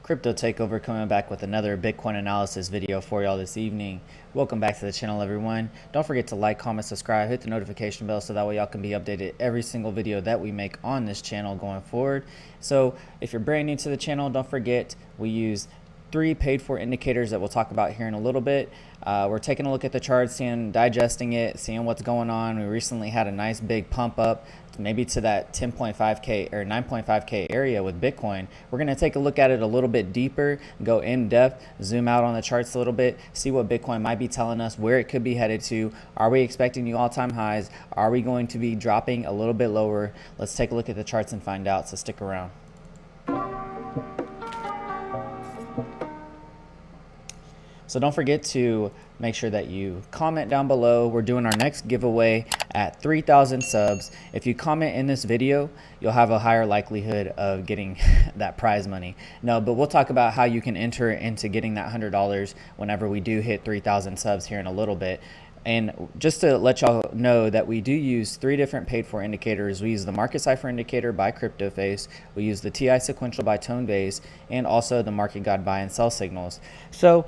Crypto Takeover coming back with another Bitcoin analysis video for y'all this evening. Welcome back to the channel, everyone. Don't forget to like, comment, subscribe, hit the notification bell so that way y'all can be updated every single video that we make on this channel going forward. So if you're brand new to the channel, don't forget we use 3 paid for indicators that we'll talk about here in a little bit. We're taking a look at the chart, digesting it, seeing what's going on. We recently had a nice big pump up, maybe to that 10.5K or 9.5K area with Bitcoin. We're going to take a look at it a little bit deeper, go in depth, zoom out on the charts a little bit, see what Bitcoin might be telling us, where it could be headed to. Are we expecting new all-time highs? Are we going to be dropping a little bit lower? Let's take a look at the charts and find out, so stick around. So don't forget to make sure that you comment down below. We're doing our next giveaway at 3,000 subs. If you comment in this video, you'll have a higher likelihood of getting that prize money. No, but we'll talk about how you can enter into getting that $100 whenever we do hit 3,000 subs here in a little bit. And just to let y'all know that we do use 3 different paid for indicators. We use the market cipher indicator by CryptoFace, we use the TI sequential by Tonebase, and also the market guide buy and sell signals. So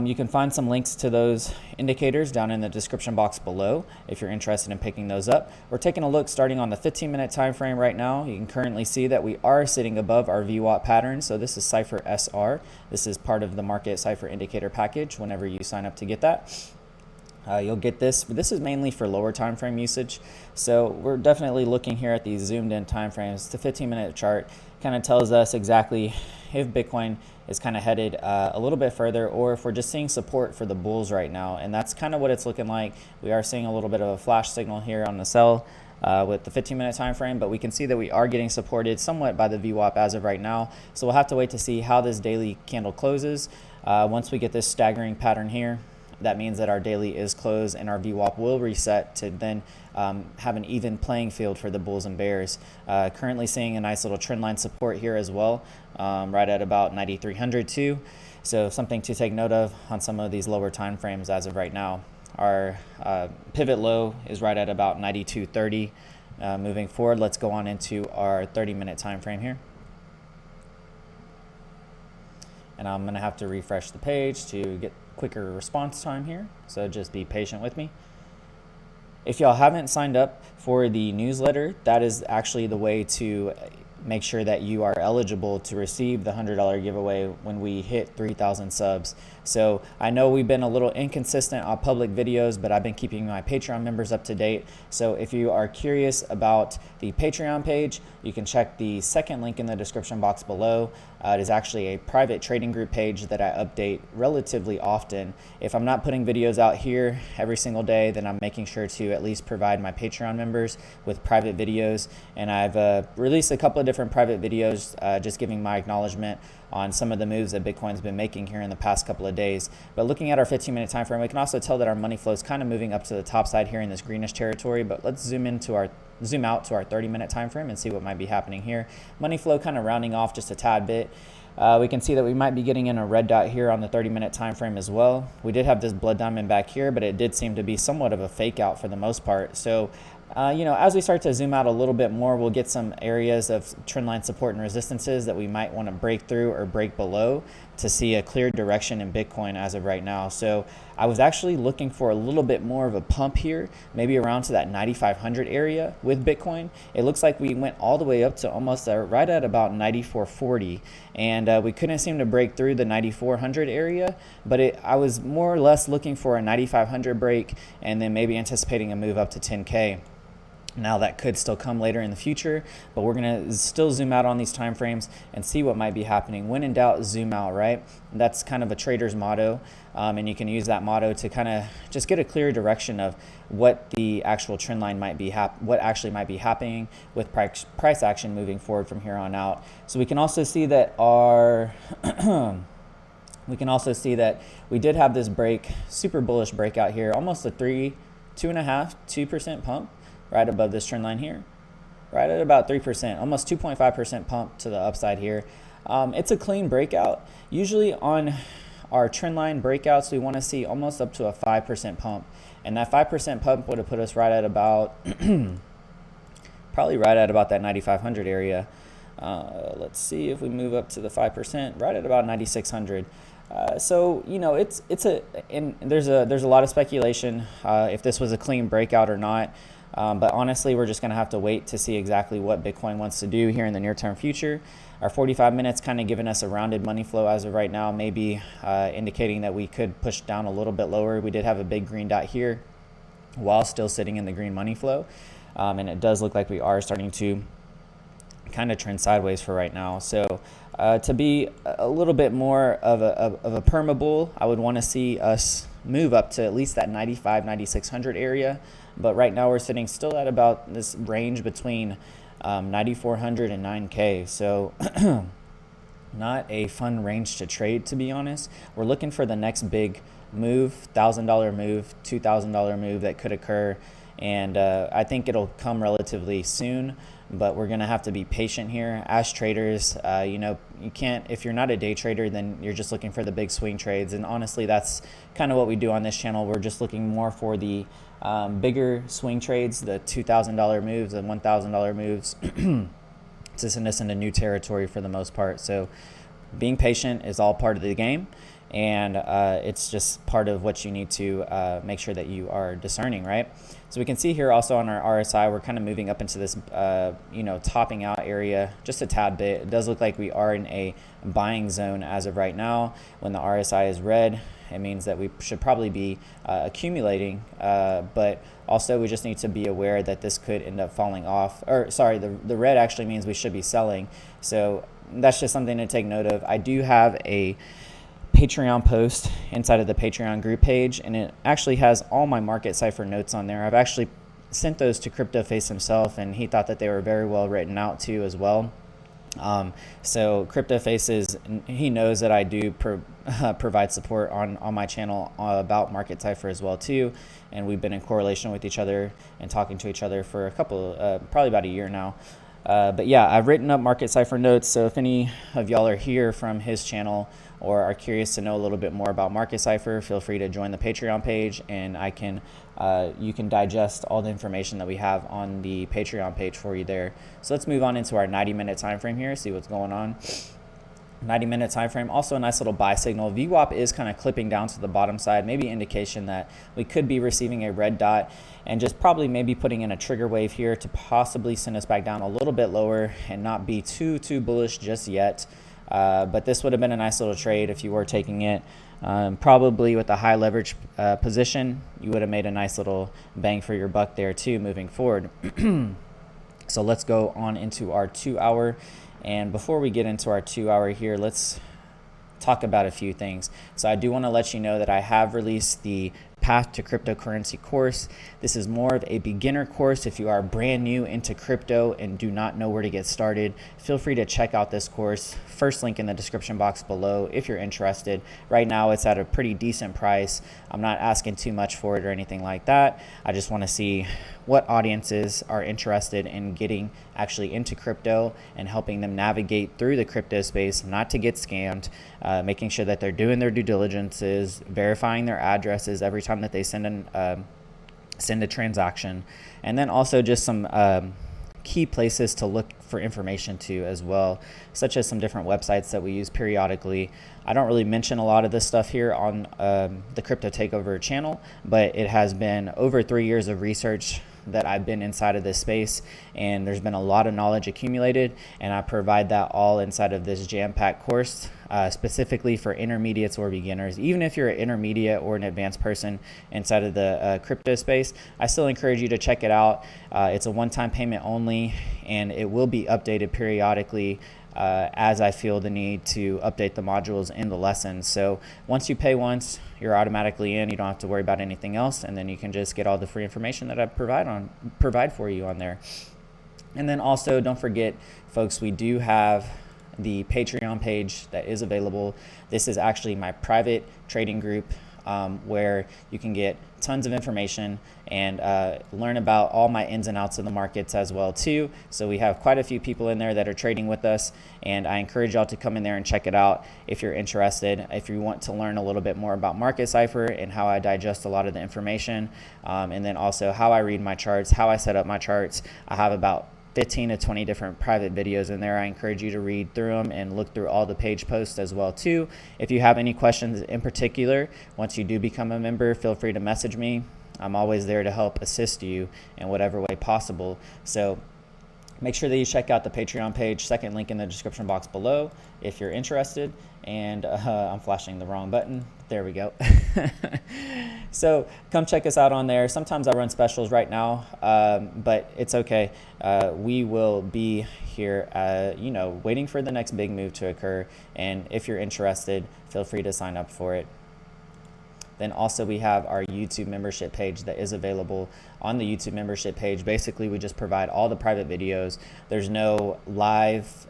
you can find some links to those indicators down in the description box below if you're interested in picking those up. We're taking a look starting on the 15-minute time frame right now. You can currently see that we are sitting above our VWAP pattern. So this is Cipher SR. This is part of the market cipher indicator package whenever you sign up to get that. You'll get this. This is mainly for lower time frame usage. So we're definitely looking here at these zoomed in time frames. The 15-minute chart kind of tells us exactly if Bitcoin is kind of headed a little bit further, or if we're just seeing support for the bulls right now. And that's kind of what it's looking like. We are seeing a little bit of a flash signal here on the sell with the 15-minute time frame, but we can see that we are getting supported somewhat by the VWAP as of right now. So we'll have to wait to see how this daily candle closes. Once we get this staggering pattern here, that means that our daily is closed and our VWAP will reset to then have an even playing field for the bulls and bears. Currently seeing a nice little trend line support here as well, right at about 9,300 too. So something to take note of on some of these lower time frames as of right now. Our pivot low is right at about 9,230. Moving forward, let's go on into our 30-minute time frame here. And I'm going to have to refresh the page to get quicker response time here, so just be patient with me. If y'all haven't signed up for the newsletter, that is actually the way to make sure that you are eligible to receive the $100 giveaway when we hit 3,000 subs. So I know we've been a little inconsistent on public videos, but I've been keeping my Patreon members up to date. So if you are curious about the Patreon page, you can check the second link in the description box below. It is actually a private trading group page that I update relatively often. If I'm not putting videos out here every single day, then I'm making sure to at least provide my Patreon members with private videos. And I've released a couple of different private videos just giving my acknowledgement on some of the moves that Bitcoin's been making here in the past couple of days. But looking at our 15-minute time frame, we can also tell that our money flow is kind of moving up to the top side here in this greenish territory. But let's zoom out to our 30-minute time frame and see what might be happening here. Money flow kind of rounding off just a tad bit. We can see that we might be getting in a red dot here on the 30-minute time frame as well. We did have this blood diamond back here, but it did seem to be somewhat of a fake out for the most part. So as we start to zoom out a little bit more, we'll get some areas of trendline support and resistances that we might want to break through or break below to see a clear direction in Bitcoin as of right now. So I was actually looking for a little bit more of a pump here, maybe around to that 9,500 area with Bitcoin. It looks like we went all the way up to almost right at about 9,440, and we couldn't seem to break through the 9,400 area, but I was more or less looking for a 9,500 break and then maybe anticipating a move up to 10K. Now that could still come later in the future, but we're gonna still zoom out on these time frames and see what might be happening. When in doubt, zoom out, right? And that's kind of a trader's motto, and you can use that motto to kind of just get a clear direction of what the actual trend line might be, what actually might be happening with price action moving forward from here on out. So we can also see that we did have this super bullish breakout here, almost a 2.5% pump. Right above this trend line here, right at about 3%, almost 2.5% pump to the upside here. It's a clean breakout. Usually on our trend line breakouts, we want to see almost up to a 5% pump, and that 5% pump would have put us right at about probably right at about that 9,500 area. Let's see if we move up to the 5%, right at about 9,600. So there's a lot of speculation if this was a clean breakout or not. But honestly, we're just going to have to wait to see exactly what Bitcoin wants to do here in the near-term future. Our 45 minutes kind of giving us a rounded money flow as of right now, maybe indicating that we could push down a little bit lower. We did have a big green dot here while still sitting in the green money flow. And it does look like we are starting to kind of trend sideways for right now. So to be a little bit more of a perma bull, I would want to see us move up to at least that 9,600 area. But right now we're sitting still at about this range between 9,400 and 9K. So not a fun range to trade, to be honest. We're looking for the next big move, $1,000 move, $2,000 move that could occur. And I think it'll come relatively soon, but we're going to have to be patient here. As traders, you can't, if you're not a day trader, then you're just looking for the big swing trades. And honestly, that's kind of what we do on this channel. We're just looking more for the bigger swing trades, the $2,000 moves and $1,000 moves to send us into new territory for the most part. So being patient is all part of the game. And it's just part of what you need to make sure that you are discerning, right? So we can see here also on our RSI, we're kind of moving up into this, topping out area just a tad bit. It does look like we are in a buying zone as of right now. When the RSI is red, it means that we should probably be accumulating, but also we just need to be aware that this could end up falling off. Or sorry, the red actually means we should be selling. So that's just something to take note of. I do have a Patreon post inside of the Patreon group page, and it actually has all my market cipher notes on there. I've actually sent those to CryptoFace himself, and he thought that they were very well written out too as well. So CryptoFace he knows that I do provide support on my channel about market cipher as well too, and we've been in correlation with each other and talking to each other for probably about a year now. But yeah, I've written up market cipher notes, so if any of y'all are here from his channel or are curious to know a little bit more about market cipher, feel free to join the Patreon page, and you can digest all the information that we have on the Patreon page for you there. So let's move on into our 90-minute time frame here, see what's going on. 90-minute time frame, also a nice little buy signal. VWAP is kind of clipping down to the bottom side, maybe indication that we could be receiving a red dot and just probably maybe putting in a trigger wave here to possibly send us back down a little bit lower and not be too bullish just yet. But this would have been a nice little trade if you were taking it. Probably with a high leverage position, you would have made a nice little bang for your buck there too moving forward. So let's go on into our 2 hour. And before we get into our 2 hour here, let's talk about a few things. So I do want to let you know that I have released the Path to Cryptocurrency course. This is more of a beginner course. If you are brand new into crypto and do not know where to get started, feel free to check out this course. First link in the description box below if you're interested. Right now it's at a pretty decent price. I'm not asking too much for it or anything like that. I just want to see what audiences are interested in getting actually into crypto and helping them navigate through the crypto space, not to get scammed, making sure that they're doing their due diligences, verifying their addresses every time that they send a transaction, and then also just some key places to look for information to as well, such as some different websites that we use periodically. I don't really mention a lot of this stuff here on the Crypto Takeover channel, but it has been over 3 years of research that I've been inside of this space, and there's been a lot of knowledge accumulated, and I provide that all inside of this jam-packed course, specifically for intermediates or beginners. Even if you're an intermediate or an advanced person inside of the crypto space, I still encourage you to check it out. It's a one-time payment only, and it will be updated periodically as I feel the need to update the modules in the lessons. So once you pay once, you're automatically in. You don't have to worry about anything else, and then you can just get all the free information that I provide for you on there. And then also, don't forget, folks, we do have the Patreon page that is available. This is actually my private trading group where you can get tons of information and learn about all my ins and outs of the markets as well too. So we have quite a few people in there that are trading with us, and I encourage y'all to come in there and check it out if you're interested. If you want to learn a little bit more about market cipher and how I digest a lot of the information, and then also how I read my charts, how I set up my charts. I have about 15 to 20 different private videos in there. I encourage you to read through them and look through all the page posts as well too. If you have any questions in particular, once you do become a member, feel free to message me. I'm always there to help assist you in whatever way possible. So make sure that you check out the Patreon page, second link in the description box below if you're interested. And I'm flashing the wrong button. There we go. So come check us out on there. Sometimes I run specials right now, but it's okay. We will be here, waiting for the next big move to occur. And if you're interested, feel free to sign up for it. Then also we have our YouTube membership page that is available. On the YouTube membership page, basically we just provide all the private videos. There's no live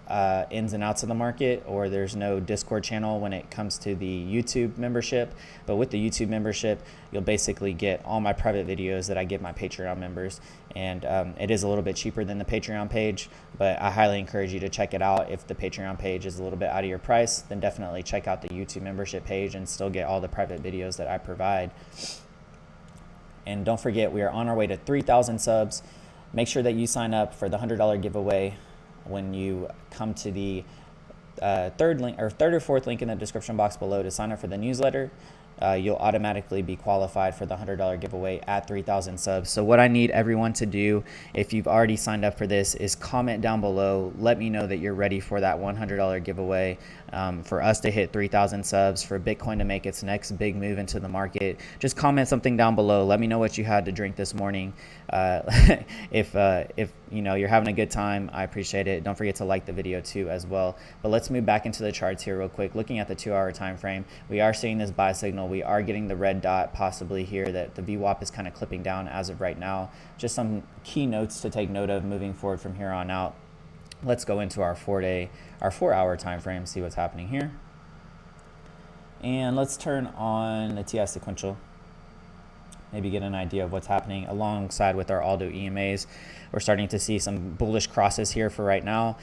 ins and outs of the market, or there's no Discord channel when it comes to the YouTube membership. But with the YouTube membership, you'll basically get all my private videos that I give my Patreon members. And it is a little bit cheaper than the Patreon page, but I highly encourage you to check it out. If the Patreon page is a little bit out of your price, then definitely check out the YouTube membership page and still get all the private videos that I provide. And don't forget, we are on our way to 3,000 subs. Make sure that you sign up for the $100 giveaway when you come to the third or fourth link in the description box below to sign up for the newsletter. You'll automatically be qualified for the $100 giveaway at 3,000 subs. So what I need everyone to do, if you've already signed up for this, is comment down below. Let me know that you're ready for that $100 giveaway, for us to hit 3,000 subs, for Bitcoin to make its next big move into the market. Just comment something down below. Let me know what you had to drink this morning. If you're having a good time, I appreciate it. Don't forget to like the video too as well. But let's move back into the charts here real quick. Looking at the 2-hour time frame, we are seeing this buy signal. We are getting the red dot possibly here that the VWAP is kind of clipping down as of right now. Just some key notes to take note of moving forward from here on out. Let's go into our 4-hour time frame, see what's happening here. And let's turn on the TI sequential. Maybe get an idea of what's happening alongside with our Aldo EMAs. We're starting to see some bullish crosses here for right now.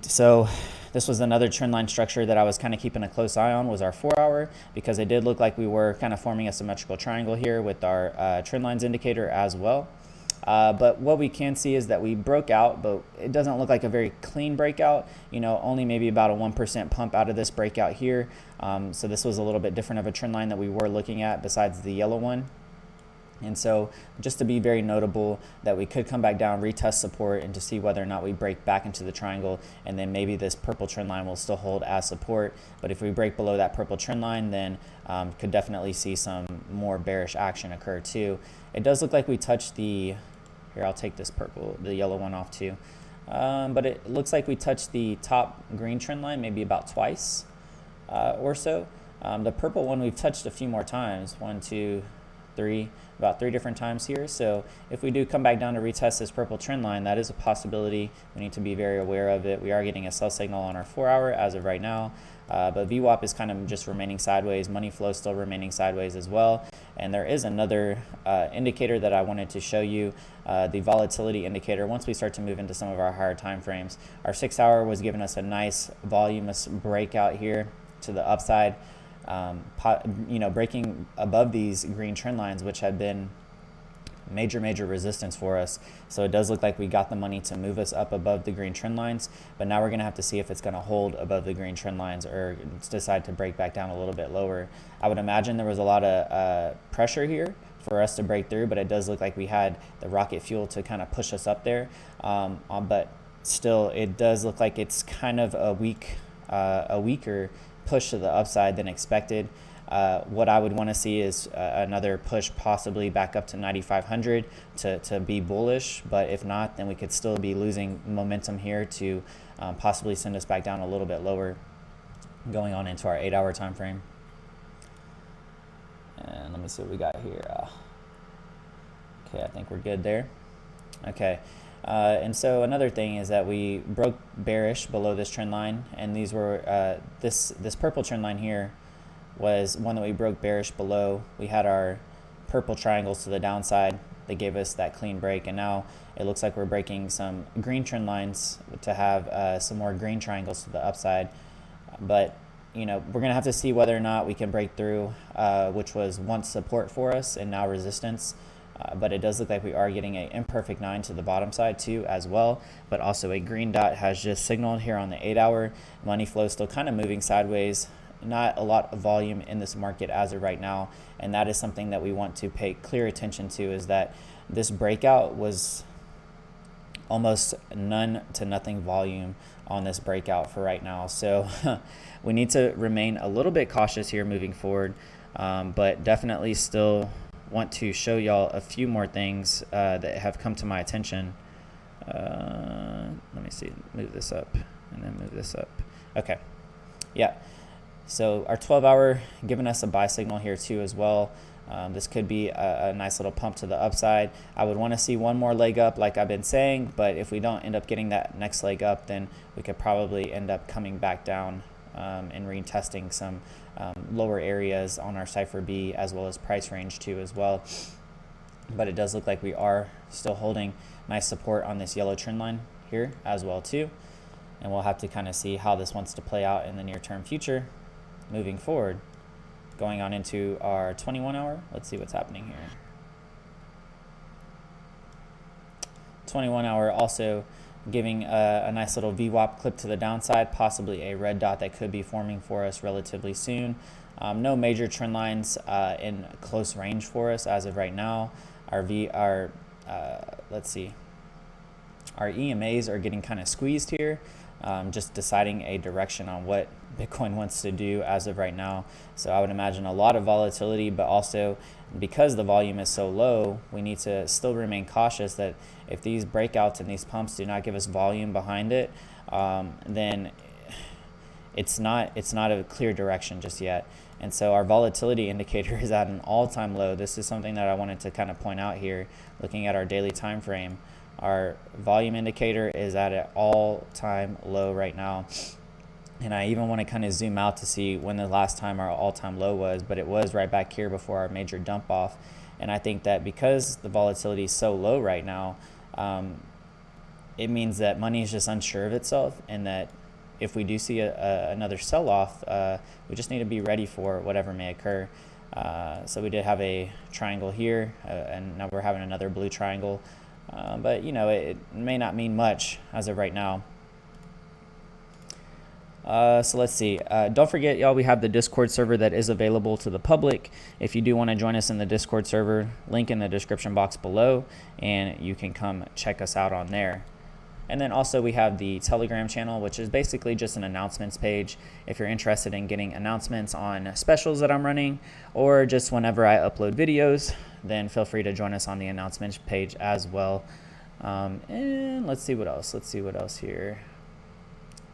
So this was another trend line structure that I was kind of keeping a close eye on, was our 4-hour, because it did look like we were kind of forming a symmetrical triangle here with our trend lines indicator as well. But what we can see is that we broke out, but it doesn't look like a very clean breakout. Only maybe about a 1% pump out of this breakout here. So this was a little bit different of a trend line that we were looking at besides the yellow one. And so just to be very notable that we could come back down, retest support, and to see whether or not we break back into the triangle, and then maybe this purple trend line will still hold as support. But if we break below that purple trend line, then could definitely see some more bearish action occur too. It does look like we touched the, here I'll take this the yellow one off too. But it looks like we touched the top green trend line maybe about twice or so. The purple one we've touched a few more times, 1, 2, 3, about 3 different times here. So if we do come back down to retest this purple trend line, that is a possibility. We need to be very aware of it. We are getting a sell signal on our 4-hour as of right now, but VWAP is kind of just remaining sideways. Money flow still remaining sideways as well. And there is another indicator that I wanted to show you, the volatility indicator. Once we start to move into some of our higher time frames, our 6-hour was giving us a nice voluminous breakout here to the upside. Breaking above these green trend lines, which had been major resistance for us. So it does look like we got the money to move us up above the green trend lines, but now we're going to have to see if it's going to hold above the green trend lines or decide to break back down a little bit lower. I would imagine there was a lot of pressure here for us to break through, but it does look like we had the rocket fuel to kind of push us up there. But still, it does look like it's kind of a weaker push to the upside than expected. What I would want to see is another push possibly back up to 9,500 to be bullish, but if not, then we could still be losing momentum here to possibly send us back down a little bit lower, going on into our 8-hour time frame. And let me see what we got here. Okay, I think we're good there. Okay. And so another thing is that we broke bearish below this trend line, and these were this purple trend line here was one that we broke bearish below. We had our purple triangles to the downside. They gave us that clean break, and now it looks like we're breaking some green trend lines to have some more green triangles to the upside. But we're gonna have to see whether or not we can break through, which was once support for us and now resistance. but it does look like we are getting an imperfect 9 to the bottom side too as well, but also a green dot has just signaled here on the 8-hour. Money flow still kind of moving sideways. Not a lot of volume in this market as of right now, and that is something that we want to pay clear attention to, is that this breakout was almost none to nothing volume on this breakout for right now. So we need to remain a little bit cautious here moving forward, but definitely still want to show y'all a few more things that have come to my attention. Let me see, move this up and then move this up. Okay, yeah. So our 12-hour giving us a buy signal here too as well. This could be a nice little pump to the upside. I would want to see one more leg up like I've been saying, but if we don't end up getting that next leg up, then we could probably end up coming back down and retesting some lower areas on our Cypher B as well as price range too as well. But it does look like we are still holding nice support on this yellow trend line here as well too. And we'll have to kind of see how this wants to play out in the near term future moving forward. Going on into our 21-hour, let's see what's happening here. 21-hour also giving a nice little VWAP clip to the downside, possibly a red dot that could be forming for us relatively soon. No major trend lines in close range for us as of right now. Let's see, our EMAs are getting kind of squeezed here. Just deciding a direction on what Bitcoin wants to do as of right now. So I would imagine a lot of volatility, but also because the volume is so low, we need to still remain cautious that if these breakouts and these pumps do not give us volume behind it, then it's not a clear direction just yet. And so our volatility indicator is at an all-time low. This is something that I wanted to kind of point out here, looking at our daily time frame. Our volume indicator is at an all-time low right now. And I even want to kind of zoom out to see when the last time our all-time low was, but it was right back here before our major dump off. And I think that because the volatility is so low right now, it means that money is just unsure of itself, and that if we do see another sell-off, we just need to be ready for whatever may occur. So we did have a triangle here, and now we're having another blue triangle. But, you know, it may not mean much as of right now. So let's see. Don't forget, y'all, we have the Discord server that is available to the public. If you do want to join us in the Discord server, link in the description box below, and you can come check us out on there. And then also we have the Telegram channel, which is basically just an announcements page. If you're interested in getting announcements on specials that I'm running, or just whenever I upload videos, then feel free to join us on the announcements page as well. And let's see what else. Let's see what else here.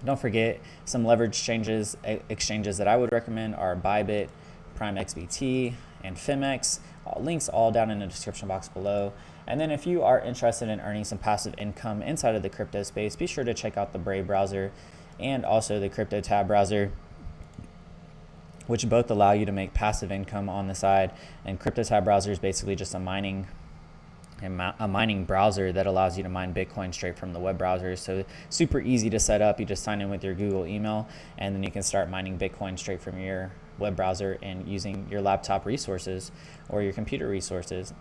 Don't forget, some leverage exchanges that I would recommend are Bybit, Prime XBT, and Fimex. Links all down in the description box below. And then if you are interested in earning some passive income inside of the crypto space, be sure to check out the Brave browser and also the Crypto Tab browser, which both allow you to make passive income on the side. And Crypto Tab browser is basically just a mining browser that allows you to mine Bitcoin straight from the web browser. So super easy to set up. You just sign in with your Google email, and then you can start mining Bitcoin straight from your web browser and using your laptop resources or your computer resources.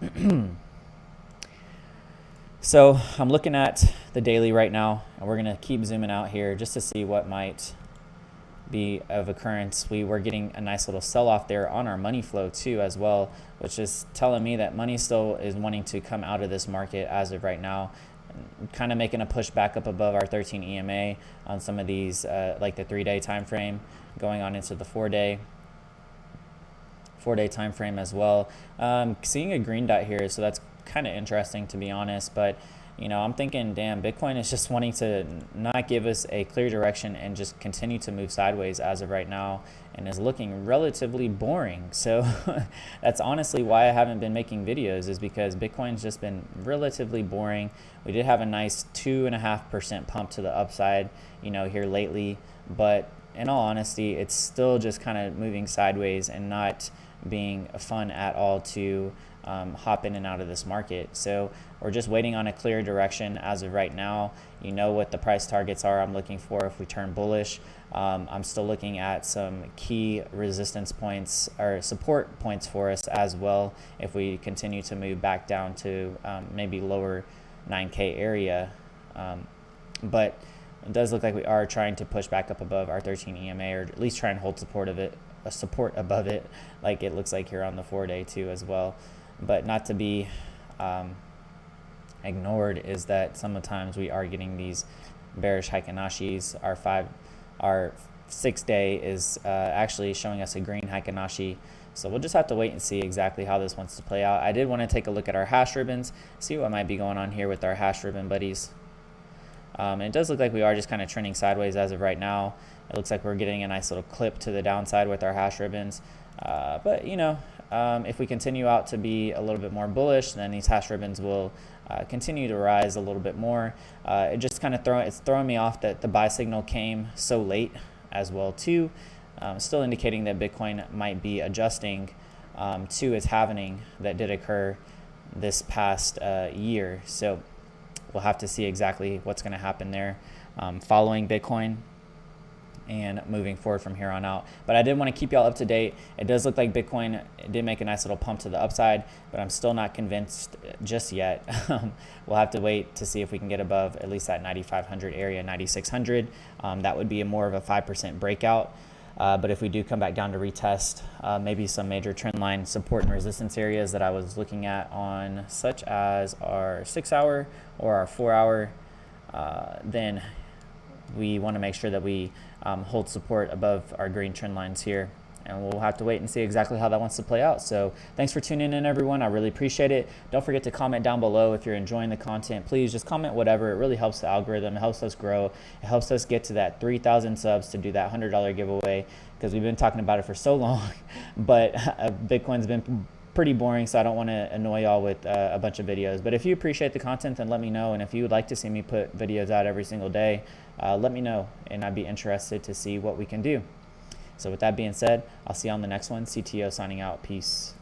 So I'm looking at the daily right now, and we're going to keep zooming out here just to see what might be of occurrence. We were getting a nice little sell-off there on our money flow too as well, which is telling me that money still is wanting to come out of this market as of right now, kind of making a push back up above our 13 EMA on some of these, like the 3-day time frame, going on into the 4-day time frame as well. Seeing a green dot here, so that's kind of interesting, to be honest. But you know, I'm thinking, damn, Bitcoin is just wanting to not give us a clear direction and just continue to move sideways as of right now, and is looking relatively boring. So that's honestly why I haven't been making videos, is because Bitcoin's just been relatively boring. We did have a nice 2.5% pump to the upside, you know, here lately, but in all honesty, it's still just kind of moving sideways and not being fun at all to hop in and out of this market. So we're just waiting on a clear direction as of right now. You know what the price targets are I'm looking for if we turn bullish. I'm still looking at some key resistance points or support points for us as well if we continue to move back down to maybe lower 9K area. But it does look like we are trying to push back up above our 13 EMA, or at least try and hold support above it, like it looks like here on the 4-day too as well. But not to be ignored is that sometimes we are getting these bearish Heikinashis. Our 6-day is actually showing us a green Heikinashi. So we'll just have to wait and see exactly how this wants to play out. I did want to take a look at our hash ribbons, see what might be going on here with our hash ribbon buddies. It does look like we are just kind of trending sideways as of right now. It looks like we're getting a nice little clip to the downside with our hash ribbons. But, you know, if we continue out to be a little bit more bullish, then these hash ribbons will continue to rise a little bit more. It just kind of it's throwing me off that the buy signal came so late as well too. Still indicating that Bitcoin might be adjusting to its halving that did occur this past year. So we'll have to see exactly what's going to happen there following Bitcoin and moving forward from here on out. But I did want to keep y'all up to date. It does look like Bitcoin did make a nice little pump to the upside, but I'm still not convinced just yet. We'll have to wait to see if we can get above at least that 9,500 area, 9,600. That would be more of a 5% breakout. But if we do come back down to retest maybe some major trend line support and resistance areas that I was looking at on, such as our 6-hour or our 4-hour, then we want to make sure that we hold support above our green trend lines here. And we'll have to wait and see exactly how that wants to play out. So thanks for tuning in, everyone. I really appreciate it. Don't forget to comment down below if you're enjoying the content. Please just comment whatever. It really helps the algorithm. It helps us grow. It helps us get to that 3,000 subs to do that $100 giveaway, because we've been talking about it for so long. But Bitcoin's been pretty boring, so I don't want to annoy y'all with a bunch of videos. But if you appreciate the content, then let me know. And if you would like to see me put videos out every single day, let me know, and I'd be interested to see what we can do. So with that being said, I'll see you on the next one. CTO signing out. Peace.